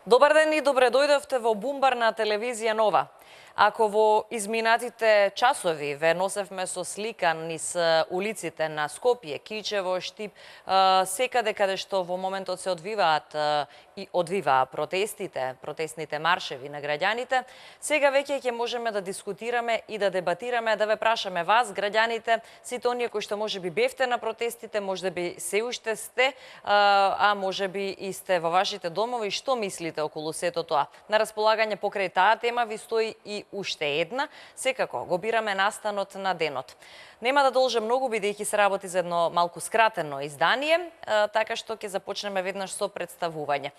Добар ден и добре дојдовте во Бумбар на телевизија Нова. Ако во изминатите часови ве носевме со слика низ улиците на Скопје, Кичево, Штип, секаде каде што во моментот се одвиваа протестните маршеви на граѓаните, сега веќе ќе можеме да дискутираме и да дебатираме, да ве прашаме вас, граѓаните, сите оние кои што можеби бевте на протестите, можеби се уште сте, а можеби и сте во вашите домови, што мислите околу сето тоа? На располагање покрај таа тема ви стои и уште една, секако го бираме настанот на денот. Нема да должам многу, бидејќи се работи за едно малку скратено издание, така што ќе започнеме веднаш со представување.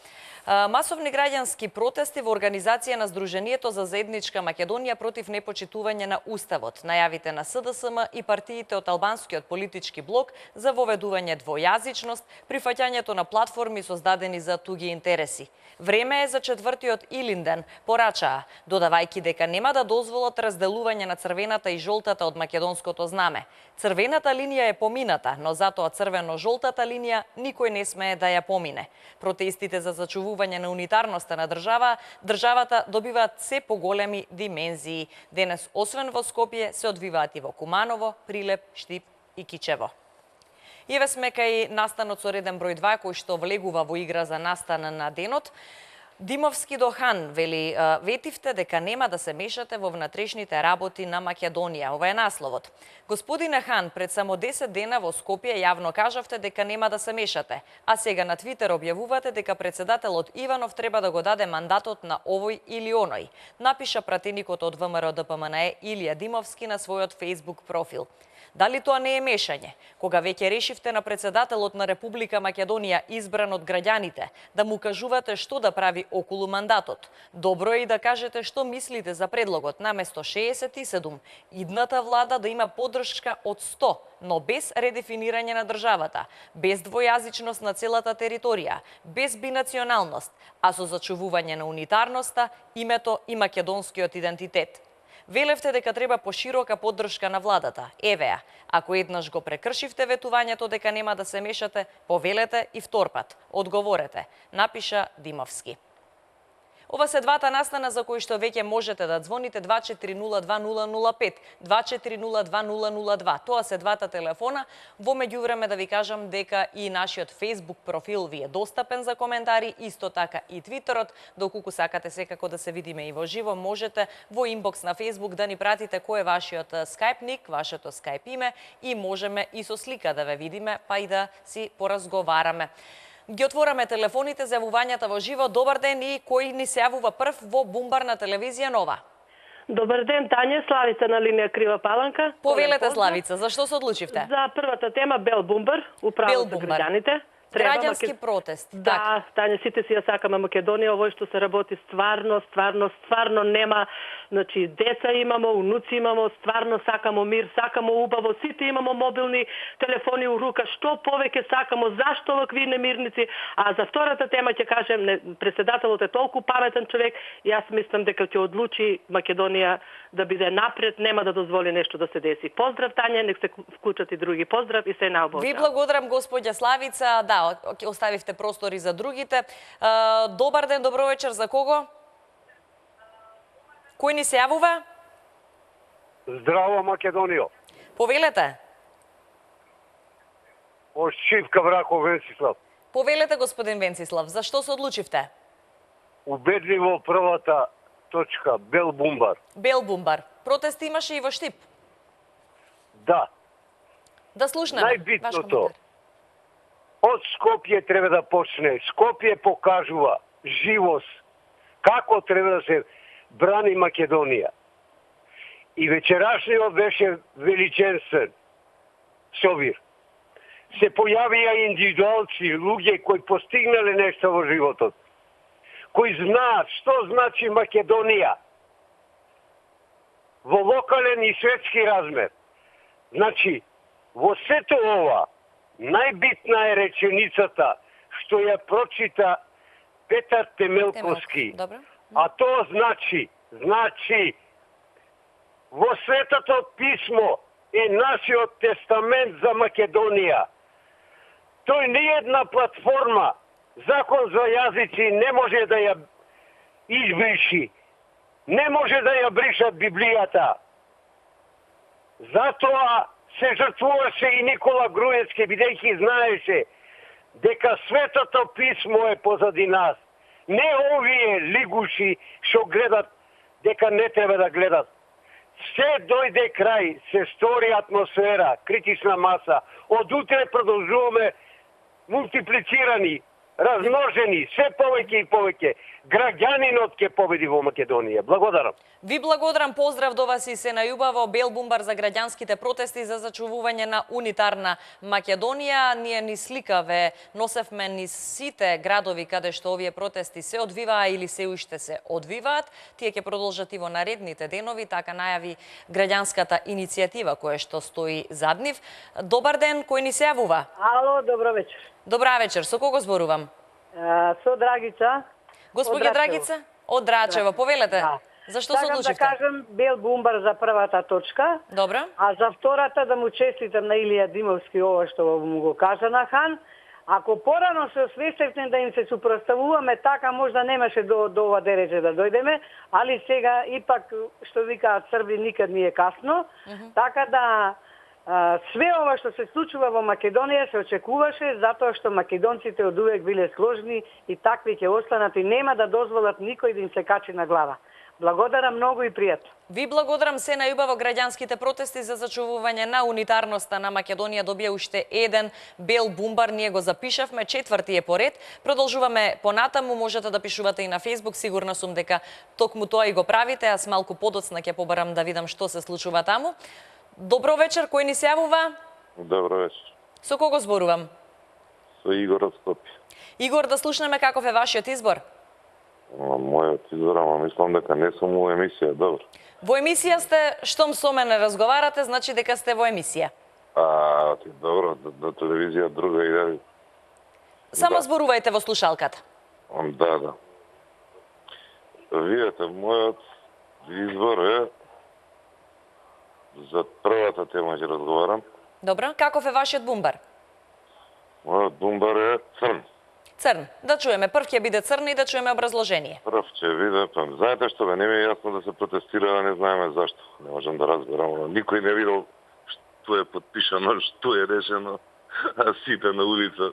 Масовни граѓански протести во организација на Сдруженијето за заедничка Македонија против непочитување на Уставот, најавите на СДСМ и партиите од албанскиот политички блок за воведување двојазичност, прифаќањето на платформи создадени за туги интереси. Време е за четвртиот Илинден, порачаа, додавајќи дека нема да дозволат разделување на црвената и жолтата од македонското знаме. Црвената линија е помината, но затоа црвено-жолтата линија никој не смее да ја помине. Протестите за зачувување на унитарноста на државата добиваат се поголеми димензии. Денес, освен во Скопје, се одвиваат и во Куманово, Прилеп, Штип и Кичево. Еве сме кај настанот со реден број 2, кој што влегува во игра за настан на денот. Димовски до Хан, вели, ветивте дека нема да се мешате во внатрешните работи на Македонија. Ова е насловот. Господине Хан, пред само 10 дена во Скопје јавно кажавте дека нема да се мешате, а сега на Твитер објавувате дека председателот Иванов треба да го даде мандатот на овој или оној. Напиша пратеникот од ВМРО ДПМНЕ Илија Димовски на својот Facebook профил. Дали тоа не е мешање, кога веќе решивте на председателот на Република Македонија избран од граѓаните, да му кажувате што да прави околу мандатот? Добро е и да кажете што мислите за предлогот наместо 67, идната влада да има поддршка од 100, но без редефинирање на државата, без двојазичност на целата територија, без бинационалност, а со зачувување на унитарноста, името и македонскиот идентитет. Велевте дека треба поширока поддршка на владата. Евеа, ако еднаш го прекршивте ветувањето дека нема да се мешате, повелете и втор пат. Одговорете, напиша Димовски. Ова се двата настана за кои што веќе можете да звоните 2402-005, 2402-002. Тоа се двата телефона. Во меѓувреме да ви кажам дека и нашиот Facebook профил ви е достапен за коментари, исто така и Твитерот. Доколку сакате секако да се видиме и во живо, можете во инбокс на Facebook да ни пратите кој е вашиот Skype ник, вашето Skype име и можеме и со слика да ве видиме, па и да си поразговараме. Ги отвораме телефоните за јавувањата во живо. Добар ден и кој ни се јавува прв во Бумбар на телевизија Нова? Добар ден, Тања, Славица на линија Крива Паланка. Повелете, Славица, зашто се одлучивте? За првата тема Бел Бумбар, управо за граѓаните. Граѓански протест. Да, Тања, сите си ја сакаме Македонија, овој што се работи стварно нема, значи деца имамо, унуци имамо, стварно сакамо мир, сакамо убаво, сите имамо мобилни телефони у рука, што повеќе сакамо, зашто вакви немирници, а за втората тема ќе кажем, председателот е толку паметен човек, и јас мислам дека ќе одлучи Македонија да биде напред, нема да дозволи нешто да се деси. Поздрав, Тања, нек се вклучат и други. Поздрав и се наобор. Ви благодарам, господја Славица. Да, оставивте простори за другите. Добар ден, добро вечер, за кого? Кој ни се јавува? Здраво, Македонијо. Повелете. Од Шипка Враков, Венцислав. Повелете, господин Венцислав, зашто се одлучивте? Убедливо првата точка, Бел Бумбар. Бел Бумбар. Протест имаше и во Штип? Да. Да слушнеме. Најбитното, од Скопје треба да почне. Скопје покажува живост, како треба да се брани Македонија. И вечерашниот беше величенствен собир. Се појавија индивидуалци, луѓе кои постигнале нешто во животот, кои знаат што значи Македонија во локален и светски размер. Значи, во сето ова, најбитна е реченицата што ја прочита Петар Темелковски. А тоа значи во Светото писмо е нашиот тестамент за Македонија. Тој не е една платформа, закон за јазици не може да ја избриши. Не може да ја бришат Библијата. Затоа се жртвуваше и Никола Груевски, бидејќи знаеше дека Светото писмо е позади нас. Не овие лигуши што гледат дека не треба да гледат. Се дојде крај, се стори атмосфера, критична маса. Од утре продолжуваме мултиплицирани, размножени, се повеќе и повеќе. Граѓанинот ќе победи во Македонија. Благодарам. Ви благодарам, поздрав до вас и се најубаво. Бел бумбар за граѓанските протести за зачувување на унитарна Македонија. Ние ни слика ве носевме низ сите градови каде што овие протести се одвиваа или се уште се одвиваат. Тие ќе продолжат и во наредните денови, така најави граѓанската иницијатива која што стои зад нив. Добар ден, кој ни се јавува? Ало, добро вечер. Добра вечер, со кого зборувам? Со Драгица. Господја Драгица? Од Драчево, повелете. Да. Зашто се одлучивте? Сакам да кажам Бел бумбар за првата точка, Добро. а за втората да му честитам на Илија Димовски ова што му го кажа на Хан. Ако порано се освестевте да им се супроставуваме, така можда немаше до ова дереже да дојдеме, али сега ипак, што викаат Срби, никад не е касно. Така да све ова што се случува во Македонија се очекуваше, затоа што македонците одувек биле сложни и такви ќе останат и нема да дозволат никој да им се качи на глава. Благодарам многу и пријатно. Ви благодарам, се најубаво. Граѓанските протести за зачувување на унитарноста на Македонија добија уште еден бел бумбар. Ние го запишавме, четврти е поред. Продолжуваме понатаму, можете да пишувате и на Facebook. Сигурна сум дека токму тоа и го правите. Аз малку подоцна ќе побарам да видам што се случува таму. Добро вечер, кој ни се јавува? Добро вечер. Со кого зборувам? Со Игор од Скопје. Игор, да слушнеме каков е вашиот избор. Мојот избор, ама мислам дека не сум во емисија, добро. Во емисија сте, штом со мене разговарате, значи дека сте во емисија. Добро, на телевизија друга идеја. Само зборувајте во слушалката. Да. Видете, мојот избор е за првата тема ќе разговарам. Добро, каков е вашиот бумбар? Мојот бумбар е црн. Црн. Да чуеме, прв ќе биде црн и да чуеме образложение. Прв ќе биде, знаете што бе, не ми е јасно да се протестира, не знаеме зашто. Не можам да разберам, никој не видел што е подпишано, што е решено, а сите на улица.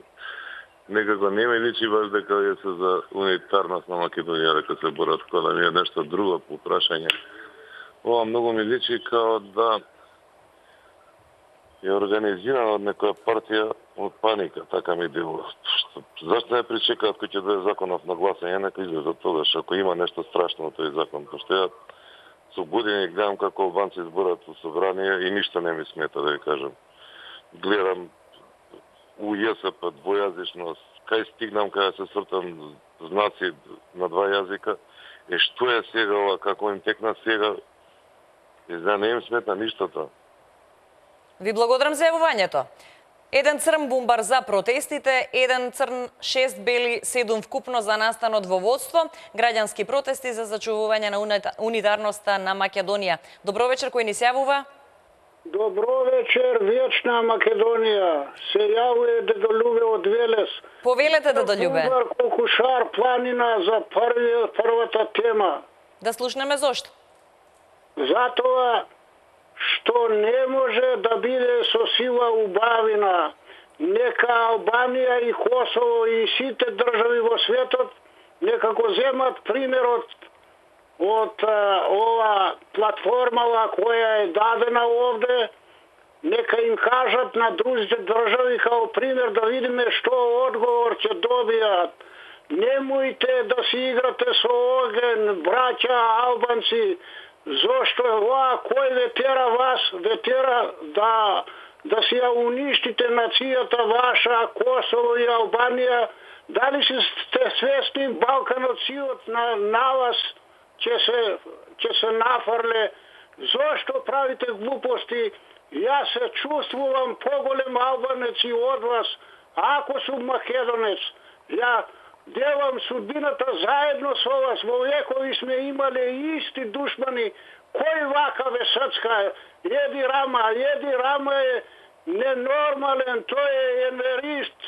Некако не ми личи баш дека е се за унитарност на Македонија, дека се борат, кога да ми е нешто друго по прашање. Ова многу ми личи као да е организирано од некоја партија од паника, така ми делува. Зашто не причекаат кој ќе даде законов на гласање, нека излезат тогаш, ако има нешто страшно во тој закон, пошто ја со години гледам како албанци зборат во собрание и ништо не ми смета, да ви кажам. Гледам у ЈСП двојазичност, кај стигнам кај се сртам знаци на два јазика, што е сега ова, како им текна сега, и за не им смета ништо тоа. Ви благодарам за јавувањето. Еден црн бумбар за протестите, еден црн, 6 бели, 7 вкупно за настанот во водство, граѓански протести за зачувување на унитарноста на Македонија. Добро вечер, кој ни се јавува? Добро вечер, вечна Македонија. Се јавува Дедолюбе од Велес. Повелете, Дедолюбе. Бумбар, Кокушар, планина за првата тема. Да слушнеме зошто. Затоа што не може да биде со сила убавина. Нека Албанија и Косово и сите држави во светот некако земат пример од ова платформа која е дадена овде. Нека им кажат на другите држави као пример да видиме што одговор ќе добијат. Немојте да си играте со оген, браќа албанци. Зошто ова кој ве тера вас, ве тера да си ја уништите нацијата ваша, Косово и Албанија? Дали сте свесни Балканот сиот на вас ќе се нафрле? Зошто правите глупости? Јас се чувствувам поголем албанец и од вас, ако сум македонец. Ја делам судбината заедно со вас. Во векови сме имале исти душмани. Кој вака ве срцка? Еди Рама е ненормален, тој е енверист.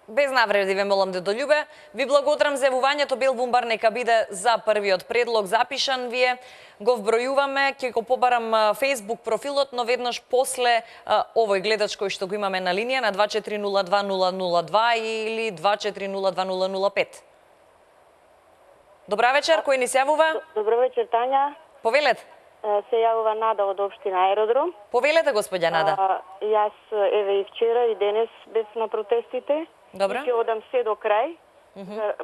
Без навреди ве молам Дедољубе. Ви благодарам за јавувањето. Бел бумбар нека биде за првиот предлог запишан. Вие го вбројуваме, ќе го побарам Facebook профилот, но веднаш после овој гледач кој што го имаме на линија на 24020002 или 24020005. Добра вечер, кој ни се јавува? Добро вечер, Тања. Повелете. Се јавува Нада од општина Аеродром. Повелете, господја Нада. Јас, еве и вчера и денес бев на протестите. Добро. Ќе одам се до крај.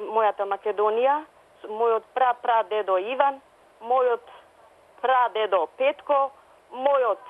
Мојата Македонија, мојот прадедо Иван, мојот прадедо Петко, мојот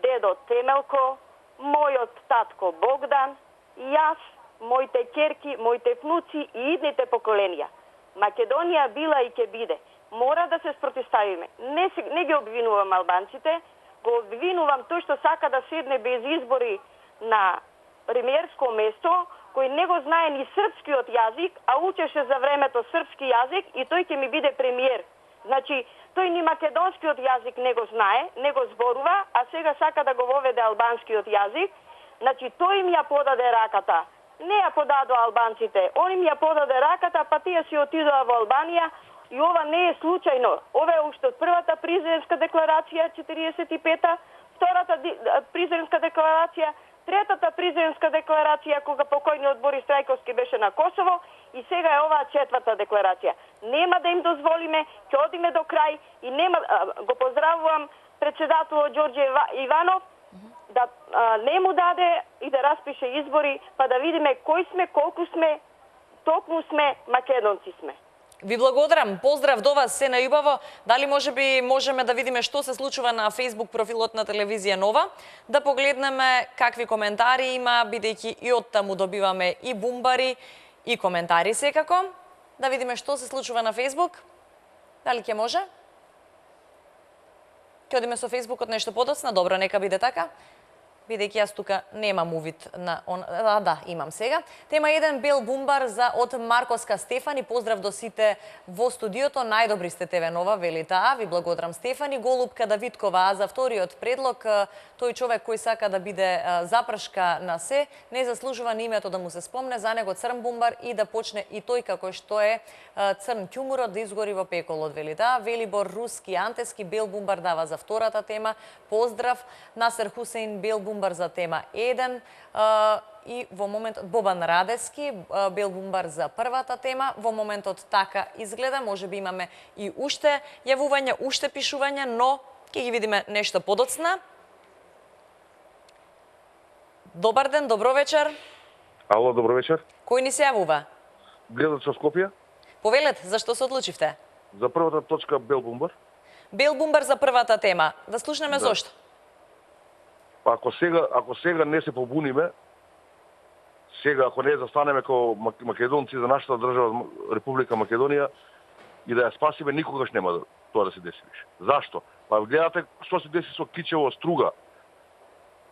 дедо Темелко, мојот татко Богдан, јас, моите ќерки, моите внуци и идните поколенија. Македонија била и ќе биде. Мора да се спротивставиме. Не ги обвинувам албанците, го обвинувам тој што сака да седне без избори на премиерско место, кој не го знае ни српскиот јазик, а учеше за времето српски јазик и тој ќе ми биде премиер. Значи, тој ни македонскиот јазик не го знае, не го зборува, а сега сака да го воведе албанскиот јазик. Значи, тој им ја подаде раката. Не ја подадо албанците. Он им ја подаде раката, па тие си отидоа во Албанија. И ова не е случајно. Ова е уште од првата президентска декларација, 45-та, втората президентска декларација, третата президентска декларација кога покојниот Борис Трајковски беше на Косово и сега е оваа четврта декларација. Нема да им дозволиме, ќе одиме до крај и нема го поздравувам председателот Ѓорѓе Иванов да не му даде и да распише избори, па да видиме кој сме, колку сме, токму сме, македонци сме. Ви благодарам. Поздрав до вас, се најубаво. Дали можеби можеме да видиме што се случува на Facebook профилот на телевизија Нова, да погледнеме какви коментари има, бидејќи и од таму добиваме и бумбари и коментари секако. Да видиме што се случува на Facebook. Дали ќе може? Ќе одиме со Фейсбукот нешто подоцна, добро, нека биде така. Бидејќи јас тука немам увид на да, имам сега. Тема 1 бел бумбар за од Марковска Стефани. Поздрав до сите во студиото. Најдобри сте ТВ Нова, вели таа. Ви благодарам Стефани. Голубка Давидкова, а за вториот предлог, тој човек кој сака да биде запрашка на се, не заслужува ни името да му се спомне, за него црн бумбар и да почне и тој како што е црн ќумурот да изгори во пеколот, вели таа. Велибор Руски Антески бел бумбар дава за втората тема. Поздрав. Насер Хусейн бел бумбар за тема 1 и во моментот Бобан Радески бел бумбар за првата тема. Во моментот така изгледа, можеби имаме и уште јавувања, уште пишувања, но ќе ги видиме нешто подоцна. Добар ден, добро вечер. Ало, добро вечер. Кој ни се јавува? Гледач од Скопје. Повелете, зашто се одлучивте? За првата точка бел бумбар. Бел бумбар за првата тема. Да слушнеме зошто. Ако сега не се побуниме, сега ако не застанеме како македонци за нашата држава Република Македонија и да ја спасиме, никогаш нема тоа да се деси више. Зашто? Па гледате што се деси со Кичево, Струга.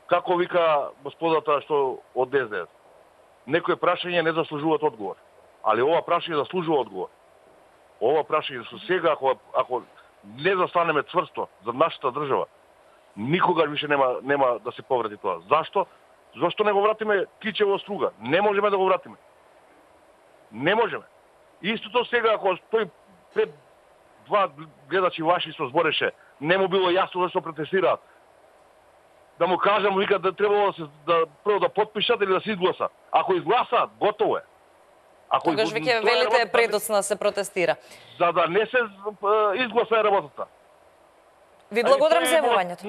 Како вика господата што од ДСД. Некои прашања не заслужуваат одговор, али ова прашање заслужува одговор. Ова прашање со сега ако не застанеме цврсто за нашата држава, никогаш више нема да се поврати тоа. Зашто? Зошто не го вратиме Кичево, Струга? Не можеме да го вратиме. Не можеме. Истото сега, ако тој пред два гледачи ваши што збореше, не му било јасно зашто протестираат. Да му кажам, вика да требало да прво да потпишат или да се изгласа. Ако изгласаат, готово е. Тогаш веќе велите предоцна се протестира. За да не се изгласа е работата. Ви благодарам за јавувањето.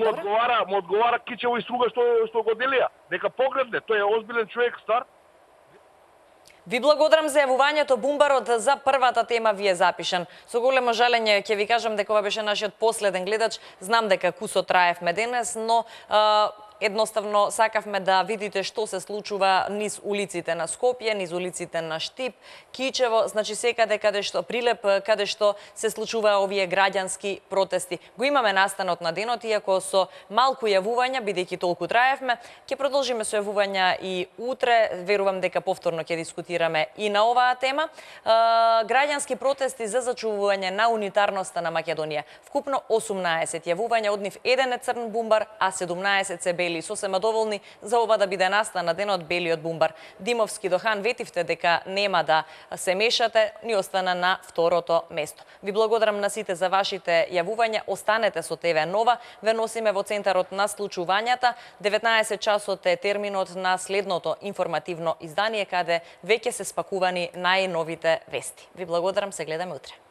Му одговара Кичево и Струга што го делија. Нека погледне, тој е озбилен човек, стар. Ви благодарам за јавувањето. Бумбарот за првата тема ви е запишан. Со големо жалење ќе ви кажам дека ова беше нашиот последен гледач. Знам дека кусо траевме денес, но едноставно сакавме да видите што се случува низ улиците на Скопје, низ улиците на Штип, Кичево, значи секаде каде што Прилеп, каде што се случува овие граѓански протести. Го имаме настанот на денот, иако со малку јавувања, бидејќи толку траевме, ќе продолжиме со јавувања и утре. Верувам дека повторно ќе дискутираме и на оваа тема. Граѓански протести за зачувување на унитарноста на Македонија. Вкупно 18 јавувања, од нив 1 е црн бумбар, а 17 се бели били сосема доволни за ова да биде настана денот Белиот бумбар. Димовски до Хан ветивте дека нема да се мешате, ни остана на второто место. Ви благодарам на сите за вашите јавувања. Останете со ТВ Нова. Ве носиме во центарот на случувањата. 19 часот е терминот на следното информативно издание каде веќе се спакувани најновите вести. Ви благодарам, се гледаме утре.